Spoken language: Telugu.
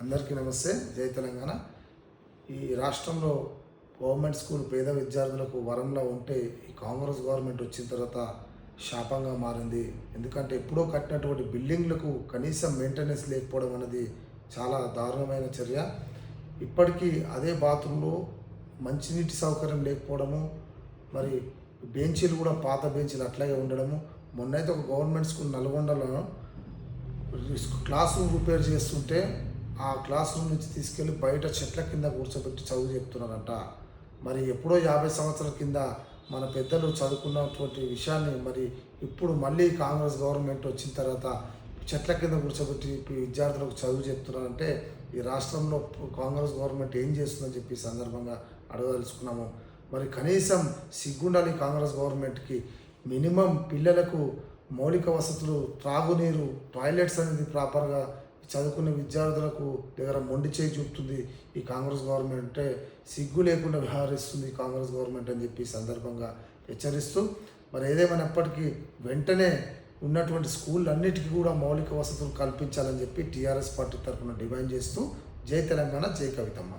అందరికీ నమస్తే. జై తెలంగాణ. ఈ రాష్ట్రంలో గవర్నమెంట్ స్కూల్ పేద విద్యార్థులకు వరంలా ఉంటే ఈ కాంగ్రెస్ గవర్నమెంట్ వచ్చిన తర్వాత శాపంగా మారింది. ఎందుకంటే ఎప్పుడో కట్టినటువంటి బిల్డింగ్లకు కనీసం మెయింటెనెన్స్ లేకపోవడం అనేది చాలా దారుణమైన చర్య. ఇప్పటికీ అదే బాత్రూంలో మంచినీటి సౌకర్యం లేకపోవడము, మరి బెంచీలు కూడా పాత బెంచీలు అట్లాగే ఉండడము. మొన్నైతే ఒక గవర్నమెంట్ స్కూల్ నల్గొండలో క్లాస్ రూమ్ రిపేర్ చేస్తుంటే ఆ క్లాస్ రూమ్ నుంచి తీసుకెళ్ళి బయట చెట్ల కింద కూర్చోబెట్టి చదువు చెప్తున్నారంట. మరి ఎప్పుడో 50 సంవత్సరాల కింద మన పెద్దలు చదువుకున్నటువంటి విషయాన్ని మరి ఇప్పుడు మళ్ళీ కాంగ్రెస్ గవర్నమెంట్ వచ్చిన తర్వాత చెట్ల కింద కూర్చోబెట్టి విద్యార్థులకు చదువు చెప్తున్నారంటే ఈ రాష్ట్రంలో కాంగ్రెస్ గవర్నమెంట్ ఏం చేస్తుందని చెప్పి సందర్భంగా అడగదలుచుకున్నాము. మరి కనీసం సిగ్గుండాలి కాంగ్రెస్ గవర్నమెంట్కి. మినిమం పిల్లలకు మౌలిక వసతులు, త్రాగునీరు, టాయిలెట్స్ అనేది ప్రాపర్గా చదువుకునే విద్యార్థులకు దగ్గర మొండి చేయి చూపుతుంది ఈ కాంగ్రెస్ గవర్నమెంట్. అంటే సిగ్గు లేకుండా వ్యవహరిస్తుంది కాంగ్రెస్ గవర్నమెంట్ అని చెప్పి సందర్భంగా హెచ్చరిస్తూ, మరి ఏదేమైనప్పటికీ వెంటనే ఉన్నటువంటి స్కూళ్ళన్నిటికీ కూడా మౌలిక వసతులు కల్పించాలని చెప్పి టీఆర్ఎస్ పార్టీ తరఫున డిమాండ్ చేస్తూ జై తెలంగాణ, జై కవితమ్మ.